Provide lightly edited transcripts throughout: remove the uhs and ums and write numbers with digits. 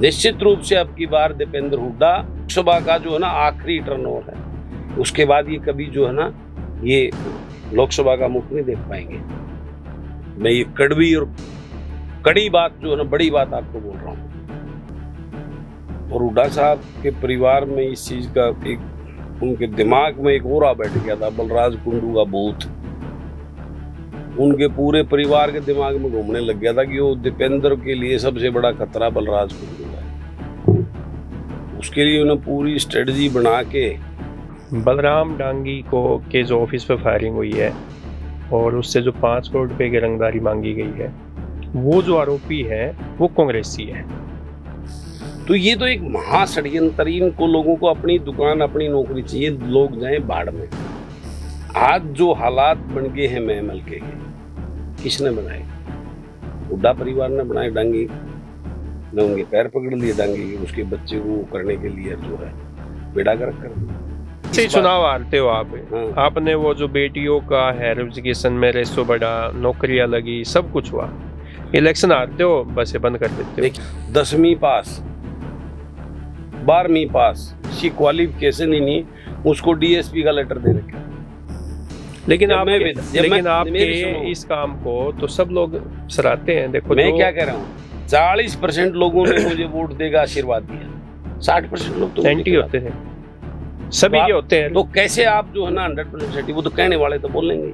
निश्चित रूप से अब की बार दीपेंद्र हुड्डा लोकसभा का जो है ना आखिरी टर्नओवर है, उसके बाद ये कभी जो है ना ये लोकसभा का मुख नहीं देख पाएंगे। मैं ये कड़वी और कड़ी बात जो है ना, बड़ी बात आपको बोल रहा हूँ। और हुड्डा साहब के परिवार में इस चीज का एक उनके दिमाग में एक ओरा बैठ गया था, बलराज कुंडू का भूत उनके पूरे परिवार के दिमाग में घूमने लग गया था कि वो दीपेंद्र के लिए सबसे बड़ा खतरा बलराज कुंडू है। उसके लिए उन्हें पूरी स्ट्रेटजी बना के बलराम डांगी को के जो ऑफिस पे फायरिंग हुई है और उससे जो 5 करोड़ रुपए की रंगदारी मांगी गई है, वो जो आरोपी है वो कांग्रेसी है। तो ये तो एक महाषड्यंत्र, इनको लोगों को अपनी दुकान अपनी नौकरी चाहिए, लोग जाएं बाढ़ में। आज जो हालात बन गए हैं महम हल्के के, किसने बनाए? हुड्डा परिवार ने बनाए। डांगी ने उनके पैर पकड़ लिए, डांगी के उसके बच्चे को करने के लिए जो है बेड़ा गर्क कर दिया। से चुनाव हारते हो आप। हाँ। आपने वो जो बेटियों का हायर एजुकेशन में रेसो बढ़ा, नौकरियां लगी, सब कुछ हुआ, इलेक्शन हारते हो बस ये बंद कर देते हो। 10वीं पास 12वीं पास सी क्वालिफिकेशन ही नहीं, उसको डीएसपी का लेटर दे रखा। लेकिन आपके इस काम को तो सब लोग सराहते हैं। देखो मैं क्या कह रहा हूँ, 40% लोगों ने मुझे वोट देगा आशीर्वाद दिया, 60% लोग तो एंटी होते हैं, सभी के होते हैं। तो कैसे आप जो है ना 100% वो तो कहने वाले तो बोलेंगे।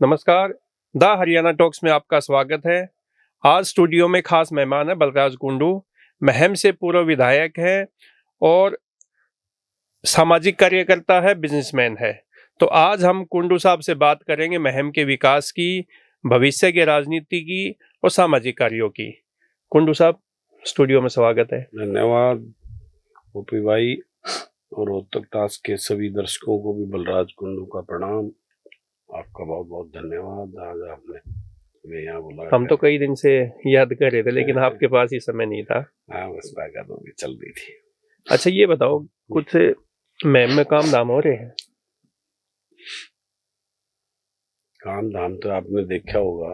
नमस्कार, द हरियाणा टॉक्स में आपका स्वागत है। आज स्टूडियो में खास मेहमान है बलराज कुंडू, महम से पूर्व विधायक है और सामाजिक कार्यकर्ता है, बिजनेसमैन है। तो आज हम कुंडू साहब से बात करेंगे महम के विकास की, भविष्य की राजनीति की और सामाजिक कार्यों की। कुंडू साहब, स्टूडियो में स्वागत है। धन्यवाद ओपी भाई, और रोहतक टास्क के सभी दर्शकों को भी बलराज कुंडू का प्रणाम। आपका बहुत बहुत धन्यवाद, आज आपने मैं यहाँ बोला। हम तो कई दिन से याद कर रहे थे, लेकिन आपके पास ही समय नहीं था। हाँ, बस बात चल रही थी। अच्छा, ये बताओ, कुछ महम में काम धाम हो रहे हैं? काम धाम तो आपने देखा होगा,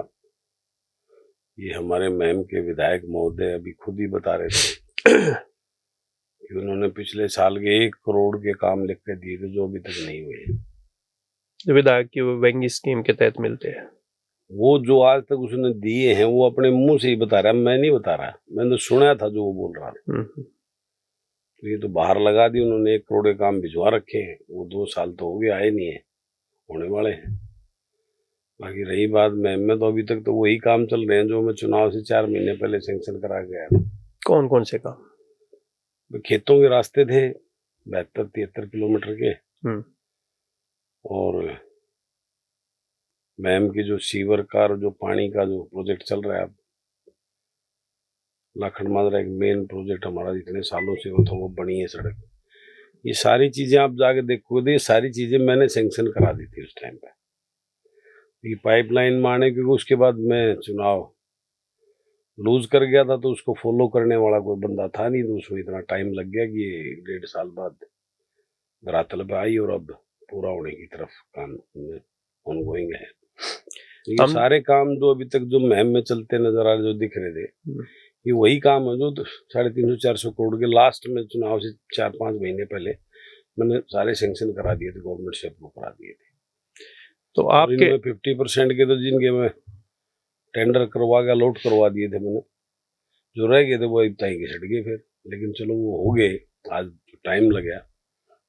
ये हमारे महम के विधायक महोदय अभी खुद ही बता रहे थे कि उन्होंने पिछले साल के 1 करोड़ के काम लिख के दिए थे, जो अभी तक नहीं हुए। विधायक की वेंगी स्कीम के तहत मिलते हैं वो जो आज तक उसने दिए हैं, वो अपने मुंह से ही बता रहा है, मैं नहीं बता रहा, मैंने सुना था जो वो बोल रहा था। तो ये तो बाहर लगा दी उन्होंने, 1 करोड़ के काम भिजवा रखे हैं, वो 2 साल तो हो गए, आए नहीं है, होने वाले हैं। बाकी रही बात महम में, तो अभी तक तो वही काम चल रहे हैं जो मैं चुनाव से 4 महीने पहले सैंक्शन करा गया था। कौन कौन से काम? खेतों के रास्ते थे 72-73 किलोमीटर के, और महम की जो सीवर का जो पानी का जो प्रोजेक्ट चल रहा है अब, लाखन माजरा एक मेन प्रोजेक्ट हमारा जितने सालों से वो था, वो बनी है सड़क। ये सारी चीजें आप जाके देखोगे, ये सारी चीजें मैंने सैंक्शन करा दी थी उस टाइम पे। ये पाइपलाइन माने, क्योंकि उसके बाद मैं चुनाव लूज कर गया था, तो उसको फॉलो करने वाला कोई बंदा था नहीं, तो उसमें इतना टाइम लग गया कि 1.5 साल बाद धरातल पे आई, और अब पूरा होने की तरफ काम ऑनगोइंग है। ये सारे काम जो अभी तक जो महम में चलते नजर आ रहे, जो दिख रहे थे, ये वही काम है जो 350-400 करोड़ के लास्ट में चुनाव से 4-5 महीने पहले मैंने सारे सैंक्शन करा दिए थे, गवर्नमेंट से अप्रूव करा दिए थे। तो आपके 50% के तो जिनके मैं टेंडर करवा के अलॉट करवा दिए थे मैंने, जो रह गए थे वो अब ताई के छट गए फिर, लेकिन चलो वो हो गए। आज टाइम लगा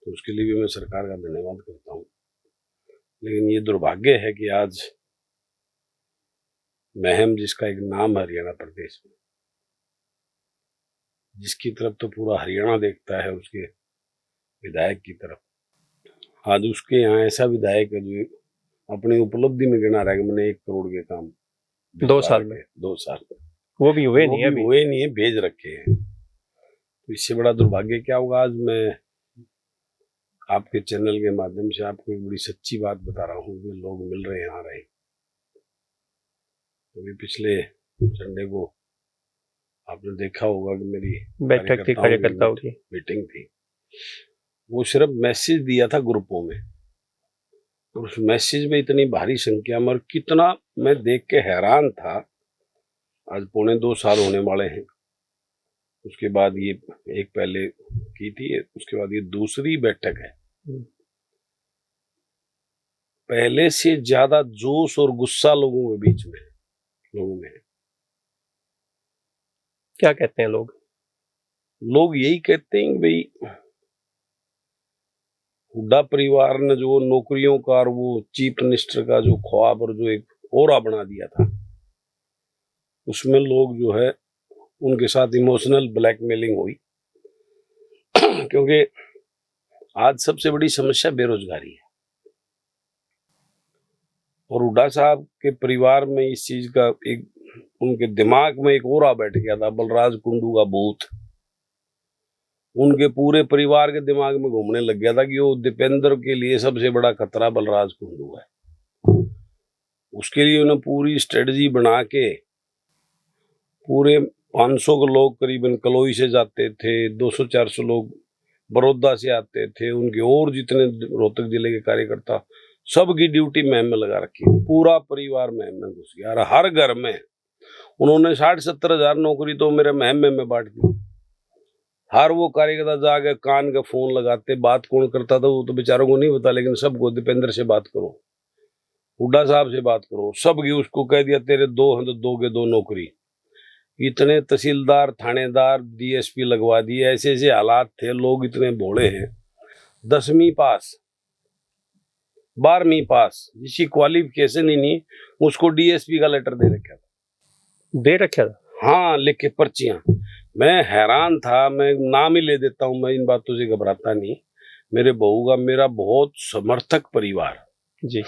तो उसके लिए भी मैं सरकार का धन्यवाद करता हूँ। लेकिन ये दुर्भाग्य है कि आज महम, जिसका एक नाम है हरियाणा प्रदेश में, जिसकी तरफ तो पूरा हरियाणा देखता है, उसके विधायक की तरफ, आज उसके यहाँ ऐसा विधायक है जो अपनी उपलब्धि में गिना रहा है कि मैंने 1 करोड़ के काम 2 साल में, 2 साल वो भी हुए नहीं, अभी हुए नहीं है, भेज रखे हैं। तो इससे बड़ा दुर्भाग्य क्या होगा? आज मैं आपके चैनल के माध्यम से आपको एक बड़ी सच्ची बात बता रहा हूँ कि लोग मिल रहे हैं, आ रहे हैं। अभी पिछले संडे को आपने देखा होगा कि मेरी बैठक थी, कार्यकर्ताओं की मीटिंग थी। वो सिर्फ मैसेज दिया था ग्रुपों में और उस मैसेज में इतनी भारी संख्या में, और कितना मैं देख के हैरान था। आज 2.25 साल होने वाले हैं। उसके बाद ये एक पहले की थी, उसके बाद ये दूसरी बैठक है। पहले से ज्यादा जोश और गुस्सा लोगों के बीच में, लोगों में है। क्या कहते हैं लोग? लोग यही कहते हैं कि भाई हुड्डा परिवार ने जो नौकरियों का और वो चीफ मिनिस्टर का जो ख्वाब और जो एक ओरा बना दिया था, उसमें लोग जो है उनके साथ इमोशनल ब्लैकमेलिंग हुई। क्योंकि आज सबसे बड़ी समस्या बेरोजगारी है, और हुड्डा साहब के परिवार में इस चीज का एक, उनके दिमाग में एक ओरा बैठ गया था, बलराज कुंडू का भूत उनके पूरे परिवार के दिमाग में घूमने लग गया था कि वो दीपेंद्र के लिए सबसे बड़ा खतरा बलराज कुंडू है। उसके लिए उन्हें पूरी स्ट्रेटजी बना के, पूरे 500 के लोग करीबन कलोई से जाते थे, 200-400 लोग बड़ौदा से आते थे, उनके और जितने रोहतक जिले के कार्यकर्ता, सबकी ड्यूटी महम में लगा रखी। पूरा परिवार महम में घुस गया, और हर घर में उन्होंने 60-70 हजार नौकरी तो मेरे महम में बांट दी। हर वो कार्यकर्ता जाके कान का फोन लगाते, बात कौन करता था वो तो बेचारों को नहीं पता, लेकिन सबको दीपेंद्र से बात करो, हुड्डा साहब से बात करो, सबकी उसको कह दिया तेरे 2 हैं तो 2 के 2 नौकरी। इतने तहसीलदार, थानेदार, डीएसपी लगवा दिए। ऐसे ऐसे हालात थे, लोग इतने भोले हैं। 10वीं पास, 12वीं पास, जिसकी क्वालिफिकेशन ही नहीं, उसको डीएसपी का लेटर दे रखा था। हाँ, लिख के पर्चियां। मैं हैरान था, मैं नाम ही ले देता हूं, मैं इन बातों से घबराता नहीं। मेरे बहू का, मेरा बहुत समर्थक परिवार जी।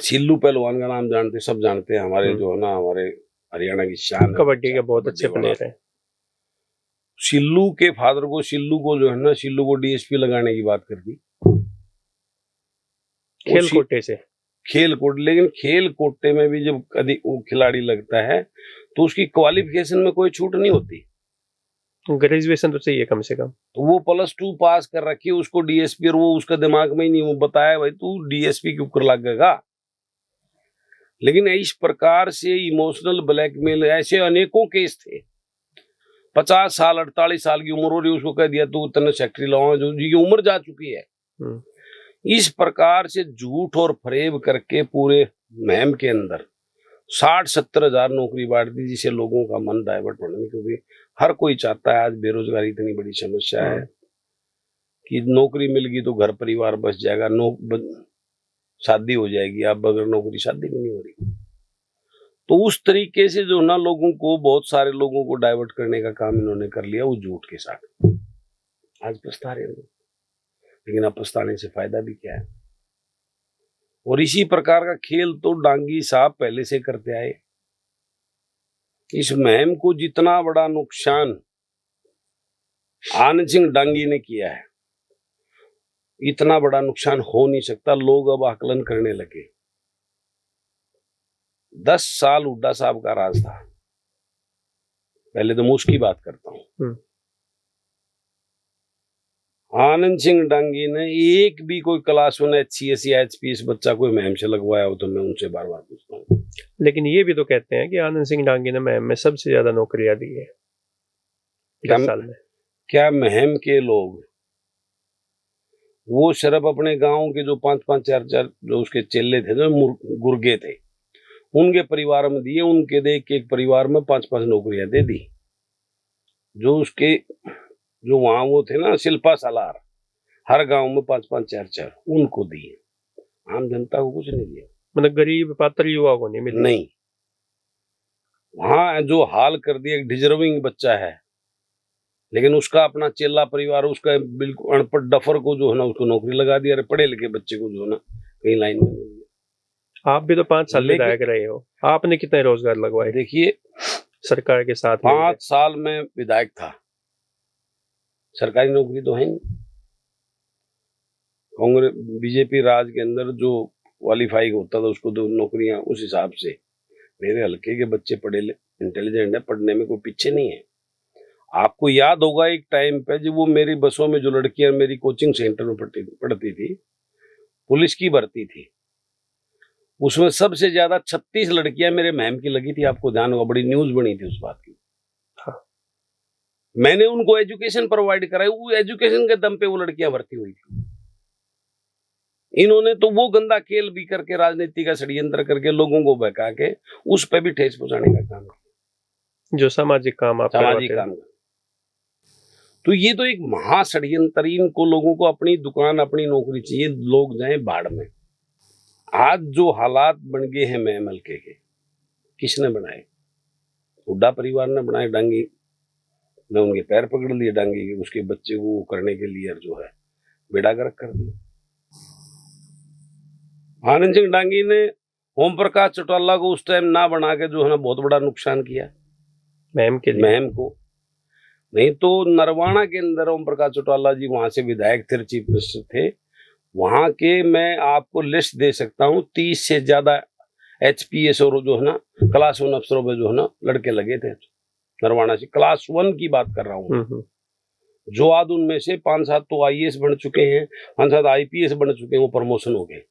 सिल्लू पहलवान का नाम जानते, सब जानते हैं, हमारे जो है ना, हमारे हरियाणा की शान, कबड्डी के बहुत अच्छे प्लेयर हैं। सिल्लू के फादर को, सिल्लू को जो है ना, सिल्लू को डीएसपी लगाने की बात कर दी खेल कोटे से। खेल कोटे, लेकिन खेल कोटे में भी जब कभी खिलाड़ी लगता है तो उसकी क्वालिफिकेशन में कोई छूट नहीं होती। ग्रेजुएशन तो चाहिए कम से कम। तो वो +2 पास कर रखी है, उसको डीएसपी, और वो उसका दिमाग में ही नहीं, वो बताया भाई तू डीएसपी के ऊपर लगेगा। लेकिन इस प्रकार से इमोशनल ब्लैकमेल, ऐसे अनेकों केस थे। 50 साल 48 साल की उम्र हो रही, उसको कह दिया तू तेने सेक्रेटरी लगाओ, जो की उम्र जा चुकी है। इस प्रकार से झूठ और फरेब करके पूरे महम के अंदर 60-70 हजार नौकरी बांट दी, जिससे लोगों का मन डाइवर्ट होने में, क्योंकि हर कोई चाहता है, आज बेरोजगारी इतनी बड़ी समस्या है कि नौकरी मिल गई तो घर परिवार बस जाएगा, शादी हो जाएगी। अब बगैर नौकरी शादी भी नहीं हो रही। तो उस तरीके से जो ना, लोगों को, बहुत सारे लोगों को डाइवर्ट करने का काम इन्होंने कर लिया उस झूठ के साथ। आज पछता रहे लोग, लेकिन अब पछताने से फायदा भी क्या है। और इसी प्रकार का खेल तो डांगी साहब पहले से करते आए। इस महम को जितना बड़ा नुकसान आनंद सिंह डांगी ने किया है, इतना बड़ा नुकसान हो नहीं सकता। लोग अब आकलन करने लगे। 10 साल हुड्डा साहब का राज था। पहले तो मैं उसकी बात करता हूं। आनंद सिंह डांगी ने एक भी कोई क्लास 1 HCS या HPS बच्चा कोई महम से लगवाया हो तो मैं उनसे बार बार पूछता हूँ। लेकिन ये भी तो कहते हैं कि आनंद सिंह डांगी ने महम में सबसे ज्यादा नौकरियां दी है 10 साल में। क्या महम के लोग, वो सिर्फ अपने गांव के जो 5-5, 4-4 जो उसके चेले थे, जो गुर्गे थे, उनके परिवार में दिए। उनके देख के एक परिवार में 5-5 नौकरियां दे दी। जो उसके, जो वहां वो थे ना, शिल्पा सालार, हर गांव में 5-5, 4-4 उनको दिए। आम जनता को कुछ नहीं दिया। मतलब गरीब पात्र युवा को नहीं मिला। नहीं, वहां जो हाल कर दिया, एक डिजर्विंग बच्चा है, लेकिन उसका अपना चेला परिवार, उसका बिल्कुल अनपढ़ डफर को जो है ना, उसको नौकरी लगा दिया। पढ़े लिखे बच्चे को जो है ना, कहीं लाइन में नहीं दिया। आप भी तो 5 साल विधायक रहे हो, आपने कितने रोजगार लगवाए? देखिए, सरकार के साथ 5 साल में विधायक था, सरकारी नौकरी तो है नहीं। कांग्रेस बीजेपी राज के अंदर जो क्वालिफाई होता था उसको दो नौकरियां, उस हिसाब से मेरे हल्के के बच्चे पढ़े इंटेलिजेंट है, पढ़ने में कोई पीछे नहीं है। आपको याद होगा एक टाइम पे जब वो मेरी बसों में जो लड़कियां मेरी कोचिंग सेंटर में पढ़ती थी, पुलिस की भर्ती थी, उसमें सबसे ज्यादा 36 लड़कियां मेरे महम की लगी थी। आपको ध्यान होगा, बड़ी न्यूज बनी थी उस बात की। हाँ। मैंने उनको एजुकेशन प्रोवाइड कराई, वो एजुकेशन के दम पे वो लड़कियां भर्ती हुई थी। इन्होंने तो वो गंदा खेल भी करके, राजनीति का षड्यंत्र करके, लोगों को बहका के उस पे भी ठेस पहुंचाने का काम किया, जो सामाजिक काम आप सामाजिक करवाते हैं। काम। तो ये तो एक महा षड्यंत्र, इनको लोगों को अपनी दुकान, अपनी नौकरी चाहिए, लोग जाएं बाढ़ में। आज जो हालात बन गए हैं महम हल्के के, किसने बनाए? हुड्डा परिवार ने बनाए। डांगी ने उनके पैर पकड़ लिए, डांगी के उसके बच्चे को करने के लिए जो है बेड़ा गर्क कर दिया। आनंद सिंह डांगी ने ओम प्रकाश चौटाला को उस टाइम ना बना के जो है ना बहुत बड़ा नुकसान किया महम के लिए। महम को। नहीं तो नरवाना के अंदर ओम प्रकाश चौटाला जी वहां से विधायक थे, चीफ मिनिस्टर थे, वहां के मैं आपको लिस्ट दे सकता हूँ, 30 से ज्यादा HPS और जो है ना क्लास 1 अफसरों में जो है ना लड़के लगे थे नरवाना से। क्लास 1 की बात कर रहा हूँ। जो आज उनमें से 5-7 तो IAS बन चुके हैं, 5-7 IPS बन चुके हैं, वो प्रमोशन हो गए।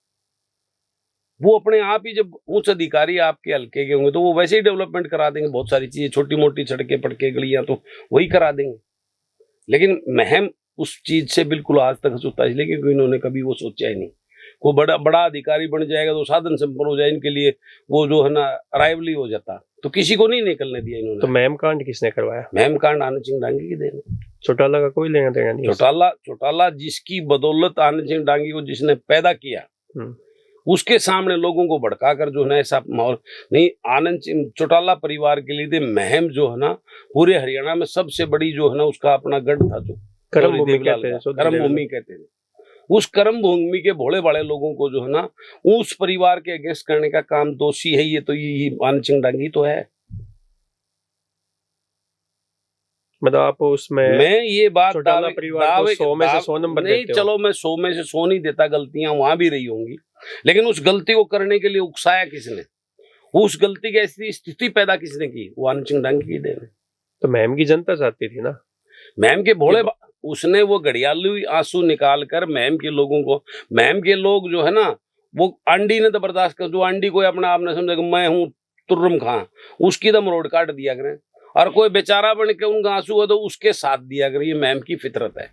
वो अपने आप ही जब उच्च अधिकारी आपके हल्के के होंगे तो वो वैसे ही डेवलपमेंट करा देंगे, बहुत सारी चीजें, छोटी मोटी सड़कें, पटके, गलियां तो वही करा देंगे। लेकिन महम उस चीज से बिल्कुल आज तक सोचता, इसलिए क्योंकि इन्होंने कभी वो सोचा ही नहीं। कोई बड़ा अधिकारी बन जाएगा तो साधन संपन्न हो जाए, इनके लिए वो जो है ना अराइवली हो जाता, तो किसी को नहीं निकलने दिया इन्होंने। तो महम कांड किसने करवाया? महम कांड आनंद सिंह डांगी की देन। चौटाला का कोई लेना देना नहीं। चौटाला जिसकी बदौलत आनंद सिंह डांगी को जिसने पैदा किया, उसके सामने लोगों को भड़काकर जो है ना ऐसा माहौल नहीं। आनंद सिंह चौटाला परिवार के लिए महम जो है ना पूरे हरियाणा में सबसे बड़ी जो है ना उसका अपना गढ़ था, जो कर्म भूमि कहते थे। उस कर्म भूमि के भोले भाले लोगों को जो है ना उस परिवार के अगेंस्ट करने का काम दोषी है ये तो ये आनंद सिंह डांगी तो है। मतलब आप उसमें, मैं ये बात परिवार को 100 में से 100 नंबर नहीं, चलो मैं 100 में से 100 नहीं देता, गलतियां वहां भी रही होंगी, लेकिन उस गलती को करने के लिए उकसाया किसने? उस गलती की ऐसी स्थिति पैदा किसने की? वो आनंद सिंह डांगी की देन है। तो महम की जनता चाहती थी ना, महम के भोले उसने वो घड़ियालू आंसू निकाल कर महम के लोगों को, महम के लोग जो है ना वो अंडी ने तो बर्दाश्त कर, जो अंडी कोई अपना आप ने समझा कि मैं हूं तुर्रम खां, उसकी दम रोड काट दिया करें, और कोई बेचारा बन के उनका आंसू है तो उसके साथ दिया करें। ये महम की फितरत है।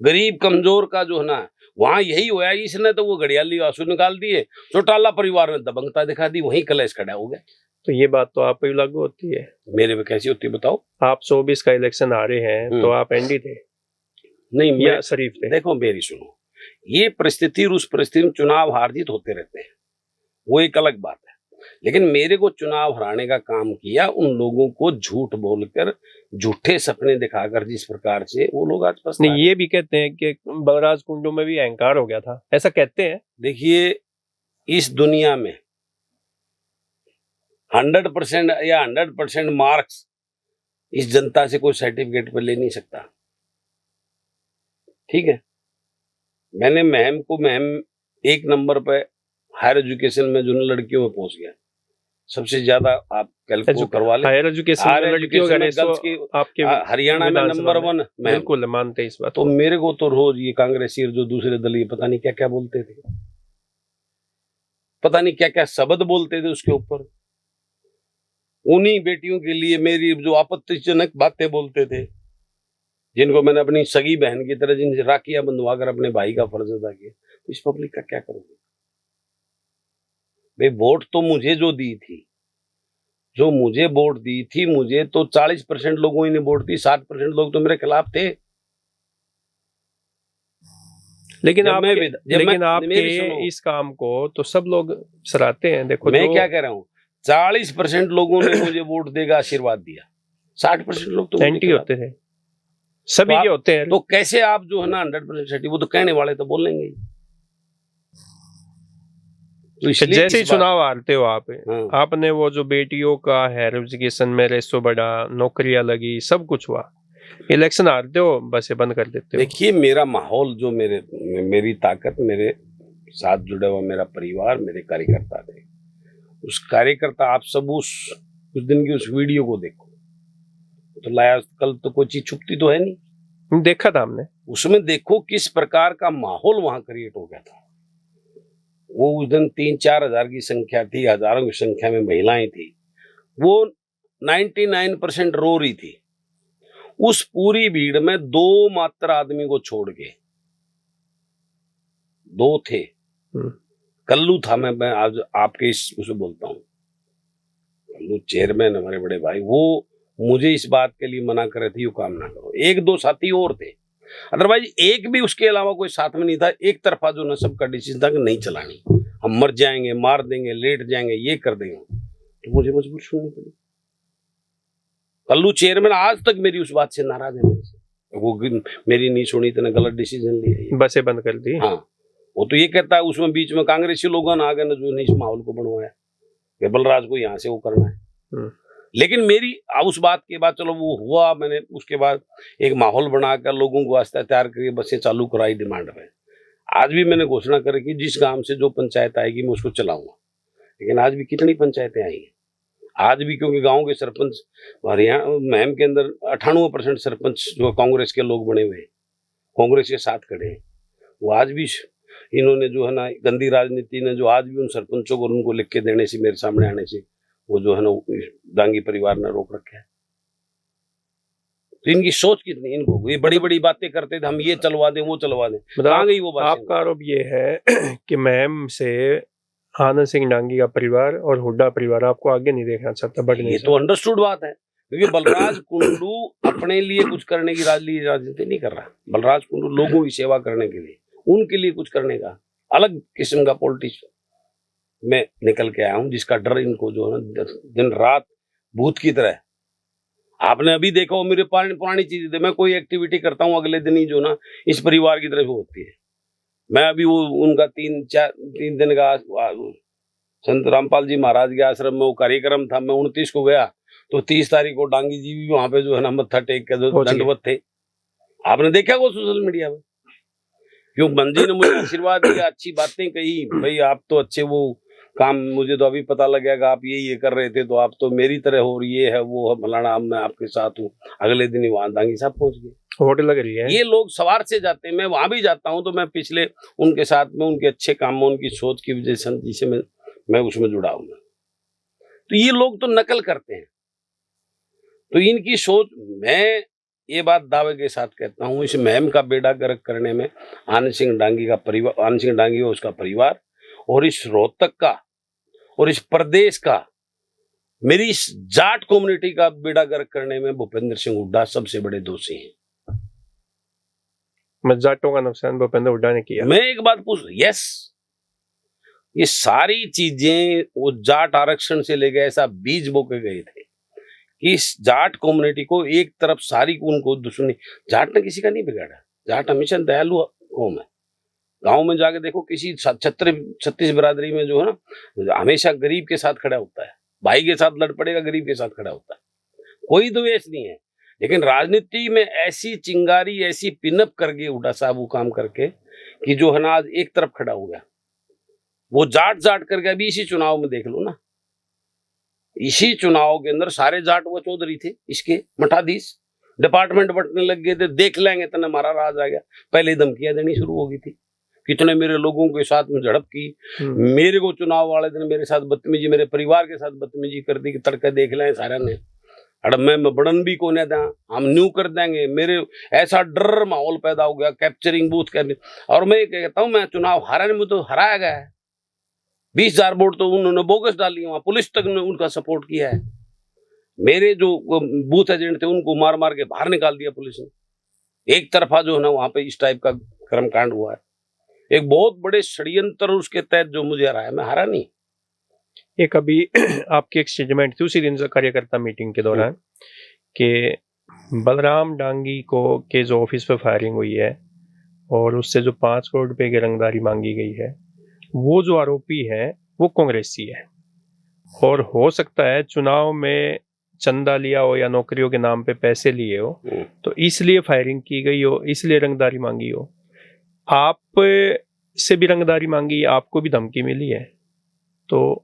गरीब कमजोर का जो है ना वहां यही हुआ। इसने तो वो घड़ियाली आंसू निकाल दिए, चौटाला परिवार ने दबंगता दिखा दी, वहीं कलेश खड़ा हो गया। तो ये बात तो आप पे लागू होती है, मेरे पे कैसी होती है बताओ? आप 24 का इलेक्शन आ रहे हैं तो आप एनडी थे? नहीं, मैं शरीफ थे। देखो मेरी सुनो, ये परिस्थिति और उस परिस्थिति में चुनाव हार जीत होते रहते हैं, वो एक अलग बात है। लेकिन मेरे को चुनाव हराने का काम किया उन लोगों को झूठ बोलकर, झूठे सपने दिखाकर, जिस प्रकार से वो लोग आज पछता नहीं। ये भी कहते हैं कि बलराज कुंडू में भी अहंकार हो गया था, ऐसा कहते हैं। देखिए इस दुनिया में 100% या 100% मार्क्स इस जनता से कोई सर्टिफिकेट पर ले नहीं सकता, ठीक है? मैंने महम को 1 नंबर पे हायर एजुकेशन में जो लड़कियों में पहुंच गया, सबसे ज्यादा आप कैलकुलेट करवा ले। हायर एजुकेशन में लड़कियों का रेशो आपके हरियाणा में नंबर 1। बिल्कुल मानते हैं इस बात। तो मेरे को तो रोज ये कांग्रेसी जो दूसरे दल पता नहीं क्या क्या बोलते थे, पता नहीं क्या क्या शब्द बोलते थे उसके ऊपर। उन्हीं बेटियों के लिए मेरी जो आपत्तिजनक बातें बोलते थे, जिनको मैंने अपनी सगी बहन की तरह जिनसे राखियां बंधवाकर अपने भाई का फर्ज अदा किया, तो इस पब्लिक का क्या करोगे भाई? वोट तो मुझे जो दी थी, जो मुझे वोट दी थी, मुझे तो 40% लोगों ने वोट दी, 60% लोग तो मेरे खिलाफ थे। लेकिन आपके इस काम को तो सब लोग सराहते हैं। देखो मैं क्या कह रहा हूँ, 40% लोगों ने मुझे वोट देगा आशीर्वाद दिया, 60% लोग तो एंटी होते थे, सभी के होते हैं। तो कैसे आप जो है ना 100% वो तो कहने वाले तो बोलेंगे। तो जैसे ही चुनाव हारते हो आप, आपने वो जो बेटियों का हायर एजुकेशन में रेशो बढ़ा, नौकरियां लगी, सब कुछ हुआ, इलेक्शन हारते हो बस ये बंद कर देते हो। देखिए मेरा माहौल, जो मेरी ताकत, मेरे साथ जुड़ा हुआ मेरा परिवार, मेरे कार्यकर्ता थे। उस कार्यकर्ता, आप सब उस दिन की उस वीडियो को देखो तो लाया, कल तो कोई चीज छुपती तो है नहीं, देखा था हमने। उसमें देखो किस प्रकार का माहौल वहां क्रिएट हो गया था। वो उस दिन 3-4 हजार की संख्या थी, हजारों की संख्या में महिलाएं थी, वो 99% रो रही थी। उस पूरी भीड़ में 2 मात्र आदमी को छोड़ के, 2 थे। कल्लू था, मैं आज आपके उसे बोलता हूँ, कल्लू चेयरमैन हमारे बड़े भाई, वो मुझे इस बात के लिए मना कर रहे थे, यू काम ना करो। 1-2 साथी और थे, अदरवाइज एक भी उसके अलावा कोई साथ में नहीं था। एक तरफा जो नसब का डिसीजन था कि नहीं चलानी, हम मर जाएंगे, मार देंगे, लेट जाएंगे, ये कर देंगे, तो मुझे मजबूर सुननी पड़ी। कल्लू चेयरमैन आज तक मेरी उस बात से नाराज है मेरे से, वो मेरी नहीं सुनी, इतना गलत डिसीजन लिया, बसें बंद कर दी। हाँ, वो तो ये कहता है उसमें बीच में कांग्रेसी लोगों आ गए ना, जो इस माहौल को बनवाया कि बलराज को यहाँ से वो करना है। लेकिन मेरी उस बात के बाद, चलो वो हुआ, मैंने उसके बाद एक माहौल बनाकर लोगों को वास्ता तैयार करके बसें चालू कराई डिमांड में। आज भी मैंने घोषणा करी कि जिस गांव से जो पंचायत आएगी मैं उसको चलाऊंगा। लेकिन आज भी कितनी पंचायतें आई हैं आज भी, क्योंकि गांव के सरपंच हरियाणा महम के अंदर 98% सरपंच जो कांग्रेस के लोग बने हुए, कांग्रेस के साथ खड़े हैं। वो आज भी इन्होंने जो है ना, गंदी राजनीति ने जो आज भी उन सरपंचों को उनको लिख के देने से, मेरे सामने आने से, वो जो है ना डांगी परिवार ने रोक रखा है। तो इनकी सोच कितनी, इनको ये बड़ी बड़ी बातें करते थे, हम ये चलवा दें, वो चलवा दें, कहाँ गई वो बात। आपका आरोप ये है कि महम से आनंद सिंह डांगी का परिवार और हुड्डा परिवार आपको आगे नहीं देखना चाहता, बढ़ने। ये तो अंडरस्टूड बात है, क्योंकि बलराज कुंडू अपने लिए कुछ करने की राजनीति नहीं कर रहा। बलराज कुंडू लोगों की सेवा करने के लिए, उनके लिए कुछ करने का अलग किस्म का पॉलिटिशियन मैं निकल के आया हूं, जिसका डर इनको जो है ना दिन रात भूत की तरह। आपने अभी देखा हो मेरे पुरानी चीजें थे, मैं कोई एक्टिविटी करता हूं अगले दिन ही जो ना इस परिवार की तरफ होती है। मैं अभी वो उनका 3 दिन का संत रामपाल जी महाराज के आश्रम में वो कार्यक्रम था, मैं 29 को गया, तो 30 तारीख को डांगी जी भी वहां पे जो है ना मत्था टेक के जो दंडवत थे। आपने देखा वो सोशल मीडिया में, क्यों मंजी ने मुझे आशीर्वाद दिया, अच्छी बातें कही, भाई आप तो अच्छे वो काम, मुझे तो अभी पता लगेगा आप ये कर रहे थे, तो आप तो मेरी तरह हो, ये है वो है फलाना, मैं आपके साथ हूँ। अगले दिन ही वहां डांगी साहब पहुंच गए, होटल लग रही है। ये लोग सवार से जाते हैं, मैं वहां भी जाता हूं, तो मैं पिछले उनके साथ में उनके अच्छे कामों, उनकी सोच की वजह से मैं उसमें जुड़ा हूं। तो ये लोग तो नकल करते हैं, तो इनकी सोच, मैं ये बात दावे के साथ कहता हूं, इस महम का बेड़ा गर्क करने में आनंद सिंह डांगी का परिवार, आनंद सिंह डांगी और उसका परिवार, और इस रोहतक का और इस प्रदेश का, मेरी इस जाट कम्युनिटी का बेड़ा गर्क करने में भूपेंद्र सिंह हुड्डा सबसे बड़े दोषी हैं। जाटों का नुकसान भूपेंद्र हुड्डा ने किया। मैं एक बात पूछ, यस, ये सारी चीजें वो जाट आरक्षण से लेके ऐसा बीज बो के गए थे कि इस जाट कम्युनिटी को एक तरफ सारी उनको दुश्मनी। जाट ने किसी का नहीं बिगाड़ा, जाट हमेशा दयालु कौम है। गांव में जाके देखो, किसी छत्तीस बिरादरी में जो है ना हमेशा गरीब के साथ खड़ा होता है, भाई के साथ लड़ पड़ेगा, गरीब के साथ खड़ा होता है, कोई द्वेष नहीं है। लेकिन राजनीति में ऐसी चिंगारी, ऐसी पिनअप कर गए हुड्डा साहब वो काम करके कि जो है ना आज एक तरफ खड़ा हो गया, वो जाट करके। अभी इसी चुनाव में देख लो ना, इसी चुनाव के अंदर सारे जाट वो चौधरी थे, इसके मठाधीश, डिपार्टमेंट बंटने लग गए थे, देख लेंगे तो हमारा राज आ गया। पहले धमकियां देनी शुरू हो गई थी, कितने मेरे लोगों के साथ में झड़प की, मेरे को चुनाव वाले दिन मेरे साथ बदतमीजी, मेरे परिवार के साथ बदतमीजी कर दी कि तड़के देख लें सारा ने, अरे मैं बड़न भी को नहीं था, हम न्यू कर देंगे। मेरे ऐसा डर माहौल पैदा हो गया, कैप्चरिंग बूथ करने। और मैं कहता हूँ, मैं चुनाव हारा नहीं, तो हराया गया है। 20,000 वोट तो उन्होंने बोगस डाली, वहां पुलिस तक ने उनका सपोर्ट किया है। मेरे जो बूथ एजेंट थे उनको मार मार के बाहर निकाल दिया पुलिस ने। एक तरफा जो है ना वहां पे इस टाइप का कर्मकांड हुआ है, एक बहुत बड़े षड्यंत्र उसके तहत जो मुझे हराया, मैं हारा नहीं। एक अभी आपकी एक स्टेटमेंट थी उसी दिन कार्यकर्ता मीटिंग के दौरान कि बलराम डांगी को के जो ऑफिस पे फायरिंग हुई है और उससे जो 5 करोड़ रुपए की रंगदारी मांगी गई है, वो जो आरोपी है वो कांग्रेसी है, और हो सकता है चुनाव में चंदा लिया हो या नौकरियों के नाम पे पैसे लिए हो, तो इसलिए फायरिंग की गई हो, इसलिए रंगदारी मांगी हो। आप से भी रंगदारी मांगी, आपको भी धमकी मिली है, तो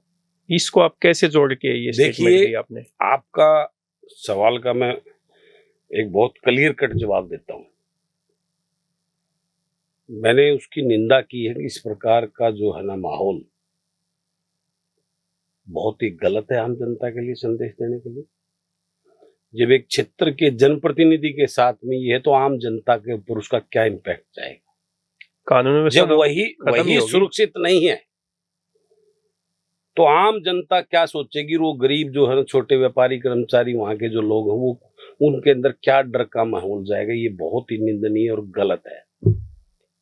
इसको आप कैसे जोड़ के ये स्टेटमेंट दी आपने? आपका सवाल का मैं एक बहुत क्लियर कट जवाब देता हूं। मैंने उसकी निंदा की है कि इस प्रकार का जो है ना माहौल बहुत ही गलत है आम जनता के लिए संदेश देने के लिए। जब एक क्षेत्र के जनप्रतिनिधि के साथ में ये है तो आम जनता के ऊपर उसका क्या इम्पैक्ट जाएगा, कानून व्यवस्था जब वही सुरक्षित नहीं है तो आम जनता क्या सोचेगी। वो गरीब जो है ना, छोटे व्यापारी, कर्मचारी, वहां के जो लोग हैं, वो उनके अंदर क्या डर का माहौल जाएगा। ये बहुत ही निंदनीय और गलत है।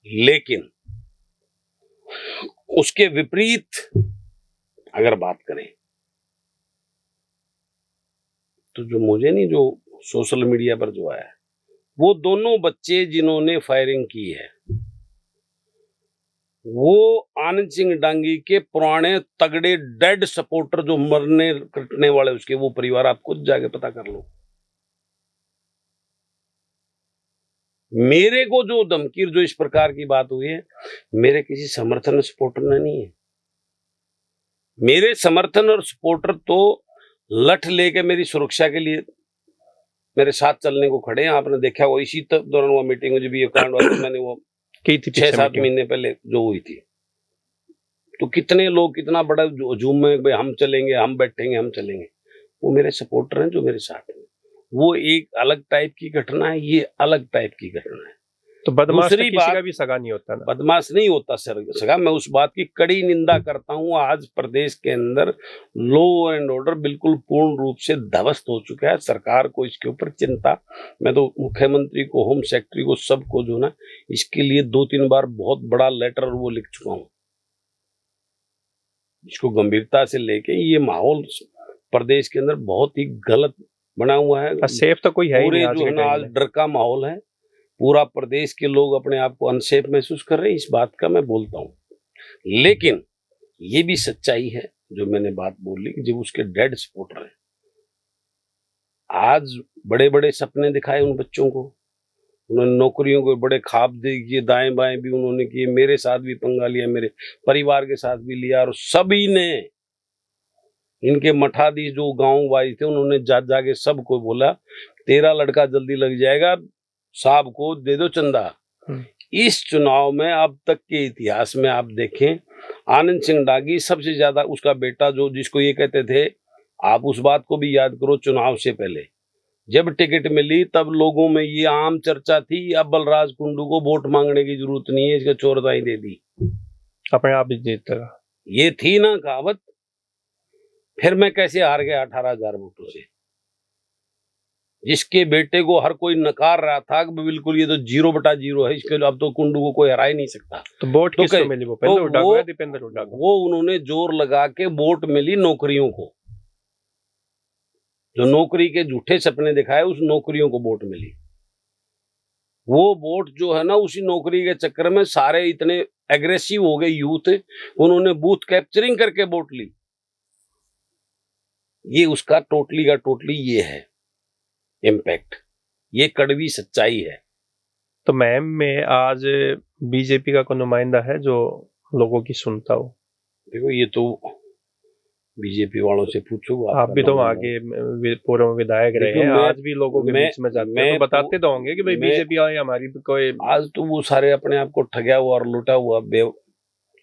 लेकिन उसके विपरीत अगर बात करें तो जो मुझे नहीं, जो सोशल मीडिया पर जो आया, वो दोनों बच्चे जिन्होंने फायरिंग की है वो आनंद सिंह डांगी के पुराने तगड़े डेड सपोर्टर, जो मरने कटने वाले उसके वो परिवार, आप खुद जाके पता कर लो। मेरे को जो धमकी, जो इस प्रकार की बात हुई है, मेरे किसी समर्थन सपोर्टर ने नहीं है। मेरे समर्थन और सपोर्टर तो लठ लेके मेरी सुरक्षा के लिए मेरे साथ चलने को खड़े हैं। आपने देखा वो इसी दौरान वो मीटिंग जब ये कांड हुआ, मैंने वो की थी 6-7 महीने पहले जो हुई थी, तो कितने लोग, कितना बड़ा हुजूम में भाई हम चलेंगे, हम बैठेंगे, हम चलेंगे। वो मेरे सपोर्टर हैं जो मेरे साथ हैं। वो एक अलग टाइप की घटना है, ये अलग टाइप की घटना है। तो बदमाश तो किसी का भी सगा नहीं होता ना। बदमाश नहीं होता सगा। मैं उस बात की कड़ी निंदा करता हूं। आज प्रदेश के अंदर लॉ एंड ऑर्डर बिल्कुल पूर्ण रूप से ध्वस्त हो चुका है। सरकार को इसके ऊपर चिंता, मैं तो मुख्यमंत्री को, होम सेक्रेटरी को, सबको जो ना इसके लिए 2-3 बार बहुत बड़ा लेटर वो लिख चुका हूं। इसको गंभीरता से लेके, ये माहौल प्रदेश के अंदर बहुत ही गलत बना हुआ है। सेफ तो कोई है ही नहीं। जो है ना आज डर का माहौल है। पूरा प्रदेश के लोग अपने आप को अनसेफ महसूस कर रहे हैं। इस बात का मैं बोलता हूं। लेकिन ये भी सच्चाई है जो मैंने बात बोली कि जब उसके डेड सपोर्टर हैं, आज बड़े बड़े सपने दिखाए उन बच्चों को, उन्होंने नौकरियों के बड़े ख्वाब दिए, दाएं बाएं भी उन्होंने किए, मेरे साथ भी पंगा लिया, मेरे परिवार के साथ भी लिया, और सभी ने, इनके मठाधीश जो गांव वाइज थे, उन्होंने जाके सबको बोला तेरा लड़का जल्दी लग जाएगा, साहब को दे दो चंदा। इस चुनाव में अब तक के इतिहास में आप देखें, आनंद सिंह डांगी सबसे ज्यादा, उसका बेटा जो, जिसको ये कहते थे, आप उस बात को भी याद करो, चुनाव से पहले जब टिकट मिली तब लोगों में ये आम चर्चा थी, अब बलराज कुंडू को वोट मांगने की जरूरत नहीं है, इसका चोरदाई दे दी, अपने आप ही जीतेगा, ये थी ना कहावत। फिर मैं कैसे हार गया 18,000 वोटों से, जिसके बेटे को हर कोई नकार रहा था कि बिल्कुल ये तो 0/0 है, इसके अब तो कुंडू को कोई हरा ही नहीं सकता। तो वोट किसको मिली? वो उन्होंने जोर लगा के वोट मिली नौकरियों को, जो नौकरी के झूठे सपने दिखाए, उस नौकरियों को वोट मिली। वो वोट जो है ना, उसी नौकरी के चक्कर में सारे इतने एग्रेसिव हो गए यूथ, उन्होंने बूथ कैप्चरिंग करके वोट ली। ये उसका टोटली का टोटली ये है इम्पैक्ट, ये कड़वी सच्चाई है। तो मैम में आज बीजेपी का कोई नुमाइंदा है जो लोगों की सुनता हो? देखो, ये तो बीजेपी वालों से पूछो। आप भी तो आगे पूर्व विधायक रहे हैं, आज भी लोगों के बीच में जाते हैं, तो बताते तो होंगे कि भाई बीजेपी आई हमारी कोई। आज तो वो सारे अपने आप को ठगा हुआ और लुटा हुआ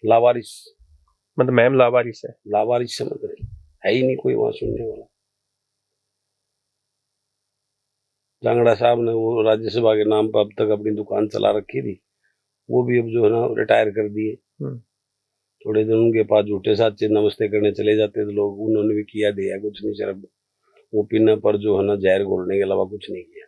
लावारिस, मतलब मैम लावारिस है, लावारिस समझ रहे, है ही नहीं कोई वहां सुनने वाला। जांगड़ा साहब ने वो राज्यसभा के नाम पर अब तक अपनी दुकान चला रखी थी, वो भी अब जो है ना रिटायर कर दिए। थोड़े दिन उनके पास झूठे साथ नमस्ते करने चले जाते थे लोग, उन्होंने भी किया दिया कुछ नहीं, सिर्फ वो पीने पर जो है ना जहर घोलने के अलावा कुछ नहीं किया।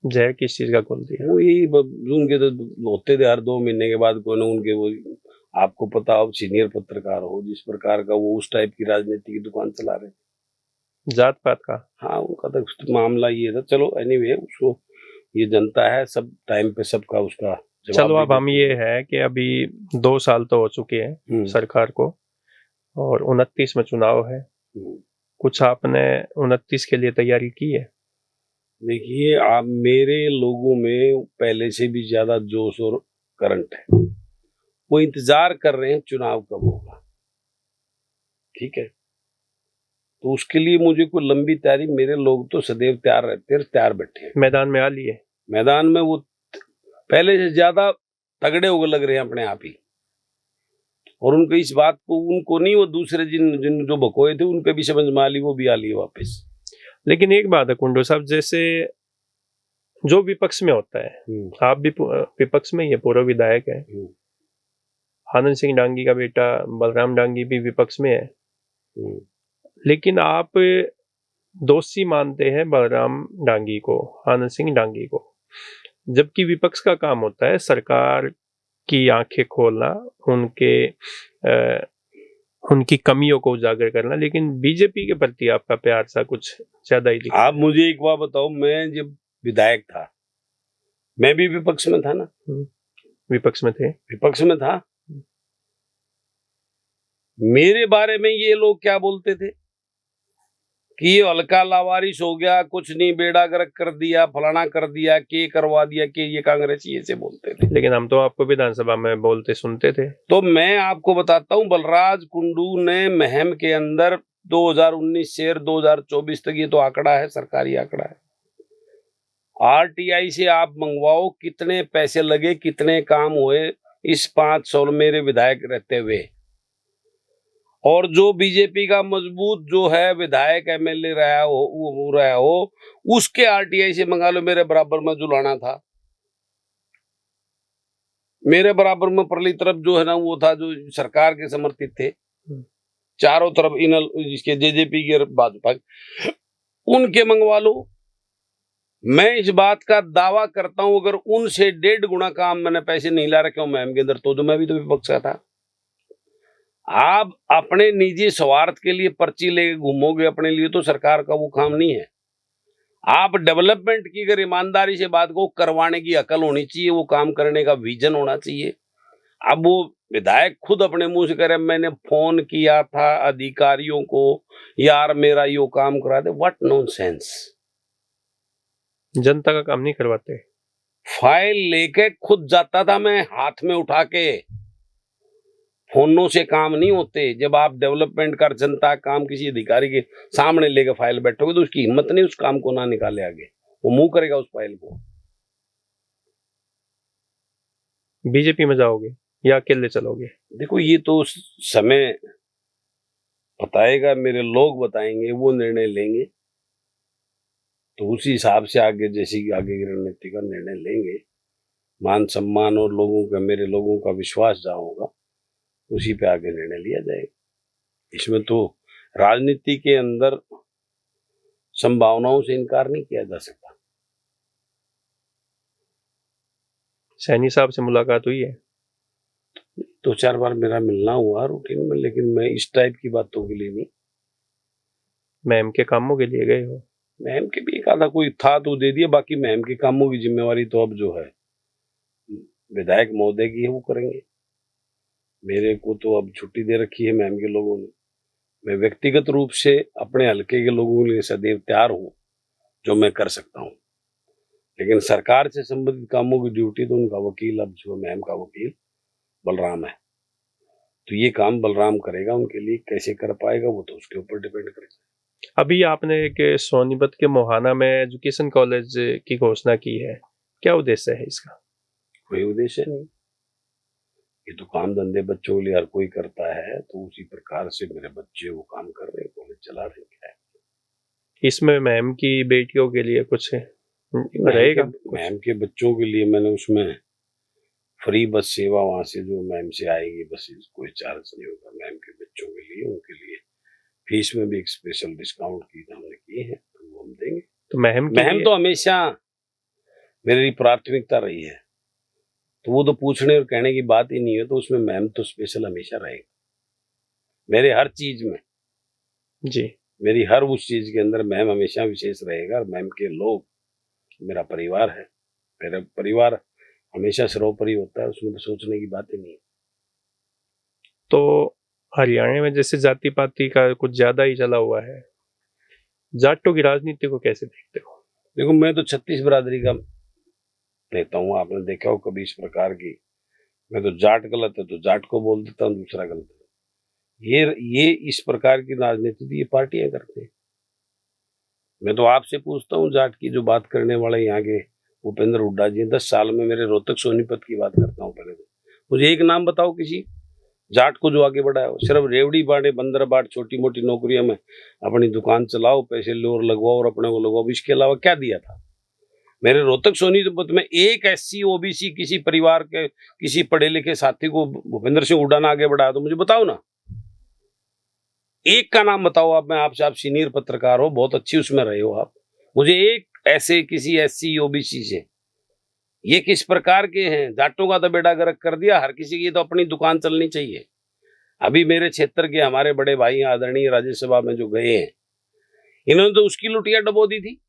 जहर किस चीज का घोल दिया? वो यही उनके तो होते थे हर 2 महीने के बाद कोई ना उनके, वो आपको पता हो, सीनियर पत्रकार हो, जिस प्रकार का वो उस टाइप की राजनीति की दुकान चला रहे, जात पात का। हाँ, उनका तो मामला ये था। चलो एनीवे, उसको ये जनता है, सब टाइम पे सबका उसका। चलो अब हम ये है कि अभी 2 साल तो हो चुके हैं सरकार को, और 29 में चुनाव है। कुछ आपने 29 के लिए तैयारी की है? देखिए, आप मेरे लोगों में पहले से भी ज्यादा जोश और करंट है, वो इंतजार कर रहे हैं चुनाव कब होगा। ठीक है, तो उसके लिए मुझे कोई लंबी तैयारी, मेरे लोग तो सदैव तैयार रहते हैं, तैयार बैठे हैं। मैदान में आ लिए? मैदान में वो पहले से ज्यादा तगड़े होकर लग रहे हैं अपने आप ही। और उनको इस बात को, उनको नहीं, वो दूसरे जिन जिन जो भकोए थे उनके भी समझ में आ ली, वो भी आ ली वापस। लेकिन एक बात है कुंडू साहब, जैसे जो विपक्ष में होता है, आप भी विपक्ष में ही है, पूर्व विधायक है, आनंद सिंह डांगी का बेटा बलराम डांगी भी विपक्ष में है, लेकिन आप दोषी मानते हैं बलराम डांगी को, आनंद सिंह डांगी को, जबकि विपक्ष का काम होता है सरकार की आंखें खोलना, उनकी कमियों को उजागर करना। लेकिन बीजेपी के प्रति आपका प्यार सा कुछ ज्यादा ही दिखता है। आप मुझे एक बात बताओ, मैं जब विधायक था, मैं भी विपक्ष में था ना? विपक्ष में थे? विपक्ष में था। मेरे बारे में ये लोग क्या बोलते थे कि ये हल्का लावारिश हो गया, कुछ नहीं, बेड़ा गर्क कर दिया, फलाना कर दिया, के करवा दिया, कि ये कांग्रेसी, ऐसे बोलते थे। लेकिन हम तो आपको विधानसभा में बोलते सुनते थे। तो मैं आपको बताता हूं, बलराज कुंडू ने महम के अंदर 2019 से 2024 तक, ये तो आंकड़ा है, सरकारी आंकड़ा है, आरटीआई से आप मंगवाओ कितने पैसे लगे, कितने काम हुए इस 5 साल मेरे विधायक रहते हुए। और जो बीजेपी का मजबूत जो है विधायक एमएलए रहा हो उसके आरटीआई से मंगा लो, मेरे बराबर में जुलाना था। मेरे बराबर में परली तरफ जो है ना, वो था जो सरकार के समर्थित थे, चारों तरफ इनल जिसके जेजेपी के भाजपा, उनके मंगवा लो। मैं इस बात का दावा करता हूं, अगर उनसे 1.5 गुना काम मैंने पैसे नहीं ला रखे हूं मैम के अंदर, तो मैं भी तो विपक्ष का था। आप अपने निजी स्वार्थ के लिए पर्ची लेके घूमोगे अपने लिए, तो सरकार का वो काम नहीं है। आप डेवलपमेंट की अगर ईमानदारी से बात को करवाने की अकल होनी चाहिए, वो काम करने का विजन होना चाहिए। अब वो विधायक खुद अपने मुंह से कह रहे मैंने फोन किया था अधिकारियों को, यार मेरा यो काम करा दे। What nonsense. जनता का काम नहीं करवाते। फाइल लेके खुद जाता था मैं, हाथ में उठा के। फोनों से काम नहीं होते। जब आप डेवलपमेंट का जनता काम किसी अधिकारी के सामने लेकर फाइल बैठोगे तो उसकी हिम्मत नहीं उस काम को ना निकाले आगे, वो मुंह करेगा उस फाइल को। बीजेपी में जाओगे या अकेले चलोगे? देखो ये तो समय बताएगा, मेरे लोग बताएंगे, वो निर्णय लेंगे, तो उसी हिसाब से आगे जैसी आगे की रणनीति का निर्णय लेंगे। मान सम्मान और लोगों का, मेरे लोगों का विश्वास जहाँ होगा उसी पे आगे निर्णय लिया जाएगा। इसमें तो राजनीति के अंदर संभावनाओं से इनकार नहीं किया जा सकता। सैनी साहब से मुलाकात हुई है? 2-4 बार मेरा मिलना हुआ रूटीन में, लेकिन मैं इस टाइप की बातों के लिए नहीं। मैम के कामों के लिए गए हो? मैम के भी एक आधा कोई था तो दे दिया, बाकी मैम के कामों की जिम्मेवारी तो अब जो है विधायक महोदय की है, वो करेंगे। मेरे को तो अब छुट्टी दे रखी है मैम के लोगों ने। मैं व्यक्तिगत रूप से अपने हल्के के लोगों के लिए सदैव तैयार हूँ, जो मैं कर सकता हूँ। लेकिन सरकार से संबंधित कामों की ड्यूटी तो उनका वकील, अब जो मैम का वकील बलराम है, तो ये काम बलराम करेगा। उनके लिए कैसे कर पाएगा वो तो उसके ऊपर डिपेंड करेगा। अभी आपने एक सोनीपत के मोहाना में एजुकेशन कॉलेज की घोषणा की है, क्या उद्देश्य है इसका? कोई उद्देश्य नहीं, ये तो काम धंधे बच्चों के लिए हर कोई करता है, तो उसी प्रकार से मेरे बच्चे वो काम कर रहे हैं, कॉलेज चला रहे हैं। इसमें मैम की बेटियों के लिए कुछ रहेगा? मैम के बच्चों के लिए मैंने उसमें फ्री बस सेवा वहां से जो मैम से आएगी, बस कोई चार्ज नहीं होगा मैम के बच्चों के लिए। उनके लिए फीस में भी एक स्पेशल डिस्काउंट की हमने की है, तो वो हम देंगे। तो मैम तो हमेशा मेरी प्राथमिकता रही है, तो वो तो पूछने और कहने की बात ही नहीं है, तो उसमें मैम तो स्पेशल हमेशा रहेगा मेरे हर चीज में जी। मेरी हर उस चीज के अंदर मैम हमेशा विशेष रहेगा। और मैम के लोग मेरा परिवार है, मेरा परिवार हमेशा सर्वोपरि होता है, उसमें तो सोचने की बात ही नहीं है। तो हरियाणा में जैसे जाति पाति का कुछ ज्यादा ही चला हुआ है, जाटों की राजनीति को कैसे देखते हो? देखो मैं तो 36 बिरादरी का नेता हूँ, आपने देखा हो कभी इस प्रकार की। मैं तो जाट गलत है तो जाट को बोल देता हूँ, दूसरा गलत है। ये इस प्रकार की राजनीति तो ये पार्टियां करते हैं। मैं तो आपसे पूछता हूँ, जाट की जो बात करने वाले यहाँ के भूपेंद्र हुड्डा जी 10 साल में मेरे रोहतक सोनीपत की बात करता हूँ। पहले तो मुझे एक नाम बताओ किसी जाट को जो आगे बढ़ाया हो। सिर्फ रेवड़ी बांटे, बंदर बाट, छोटी मोटी नौकरियों में अपनी दुकान चलाओ, पैसे लो और लगवाओ और अपने को लगवाओ, इसके अलावा क्या दिया था? मेरे रोहतक सोनीपत में एक SC OBC किसी परिवार के किसी पढ़े लिखे साथी को भूपेंद्र सिंह हुड्डा ने आगे बढ़ाया तो मुझे बताओ ना, एक का नाम बताओ आप। मैं आपसे, आप सीनियर पत्रकार हो, बहुत अच्छी उसमें रहे हो आप, मुझे एक ऐसे किसी SC OBC से, ये किस प्रकार के हैं? जाटों का तो बेड़ा गर्क कर दिया, हर किसी की तो अपनी दुकान चलनी चाहिए। अभी मेरे क्षेत्र के हमारे बड़े भाई आदरणीय राज्यसभा में जो गए हैं, इन्होंने तो उसकी लुटिया डबो दी थी।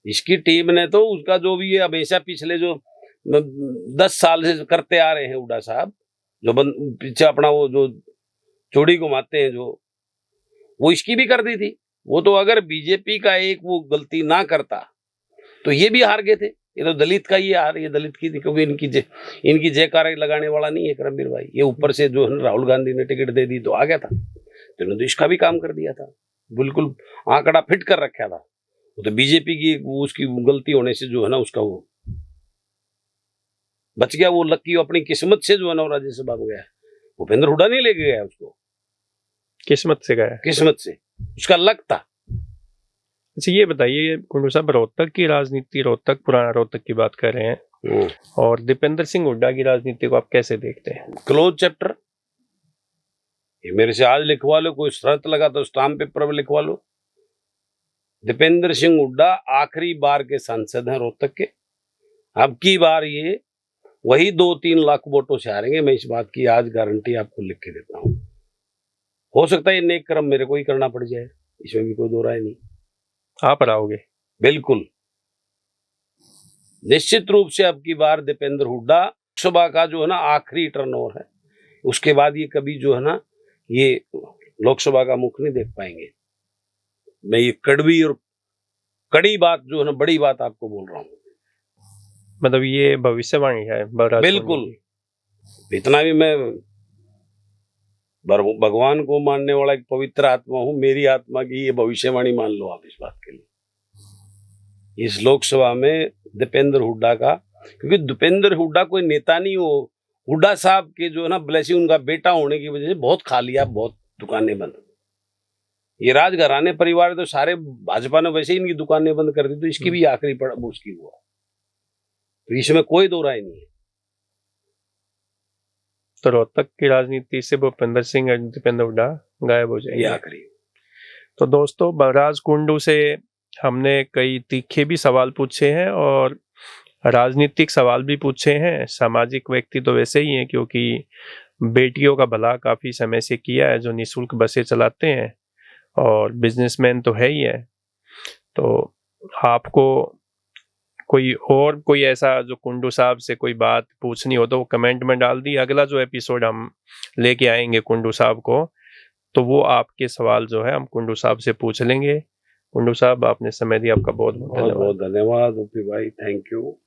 इसकी टीम ने तो उसका जो भी है हमेशा पिछले जो 10 साल से करते आ रहे हैं हुड्डा साहब, जो पीछे अपना वो जो चूड़ी घुमाते हैं, जो वो इसकी भी कर दी थी। वो तो अगर बीजेपी का एक वो गलती ना करता तो ये भी हार गए थे। ये तो दलित का ही हार, ये दलित की थी, क्योंकि इनकी जयकार लगाने वाला नहीं है करमवीर भाई। ये ऊपर से जो राहुल गांधी ने टिकट दे दी तो आ गया था, तो इन्होंने तो इसका भी काम कर दिया था, बिल्कुल आंकड़ा फिट कर रखा था। वो तो बीजेपी की उसकी गलती होने से जो है ना उसका वो बच गया, वो लक्की अपनी किस्मत से जो है ना राज्यसभा में गया। भूपेंद्र हुड्डा नहीं लेके गया उसको, किस्मत से गया, किस्मत से, उसका लक था। अच्छा ये बताइए कुंडू साहब, रोहतक की राजनीति, रोहतक पुराना रोहतक की बात कर रहे हैं, और दीपेंद्र सिंह हुड्डा की राजनीति को आप कैसे देखते हैं? Close chapter. ये मेरे से आज लिखवा लो, कोई शर्त लगा तो स्टाम्प पेपर पर लिखवा लो। दीपेंद्र सिंह हुड्डा आखिरी बार के सांसद हैं रोहतक के। अब की बार ये वही 2-3 लाख वोटों से हारेंगे, मैं इस बात की आज गारंटी आपको लिख के देता हूं। हो सकता है ये नेक कर्म मेरे को ही करना पड़ जाए, इसमें भी कोई दो राय नहीं। आप हराओगे? बिल्कुल, निश्चित रूप से अब की बार दीपेंद्र हुड्डा लोकसभा का जो है ना आखिरी टर्नओवर है, उसके बाद ये कभी जो है ना ये लोकसभा का मुख नहीं देख पाएंगे। मैं ये कड़वी और कड़ी बात जो है ना, बड़ी बात आपको बोल रहा हूँ। मतलब ये भविष्यवाणी है? बिल्कुल, इतना भी मैं भगवान को मानने वाला एक पवित्र आत्मा हूं, मेरी आत्मा की ये भविष्यवाणी मान लो आप इस बात के लिए। इस लोकसभा में दीपेंद्र हुड्डा का, क्योंकि दीपेंद्र हुड्डा कोई नेता नहीं हो, हुड्डा साहब के जो है ना ब्लेसिंग, उनका बेटा होने की वजह से बहुत खा लिया, बहुत दुकानें बंद। ये राजघराने परिवार तो सारे भाजपा ने वैसे ही इनकी दुकानें बंद कर दी, तो इसकी भी आखिरी पड़ उसकी हुआ, तो इसमें कोई दो राय नहीं है। तो रोहतक की राजनीति से भूपेंद्र सिंह और दीपेंद्र हुड्डा गायब हो जाएंगे, आखिरी। तो दोस्तों, बलराज कुंडू से हमने कई तीखे भी सवाल पूछे हैं और राजनीतिक सवाल भी पूछे हैं। सामाजिक व्यक्ति तो वैसे ही हैं, क्योंकि बेटियों का भला काफी समय से किया है, जो निःशुल्क बसें चलाते हैं, और बिजनेसमैन तो है ही है। तो आपको कोई ऐसा जो कुंडू साहब से कोई बात पूछनी हो तो वो कमेंट में डाल दी। अगला जो एपिसोड हम लेके आएंगे कुंडू साहब को, तो वो आपके सवाल जो है हम कुंडू साहब से पूछ लेंगे। कुंडू साहब, आपने समय दिया, आपका बहुत बहुत धन्यवाद। ओपी भाई, थैंक यू।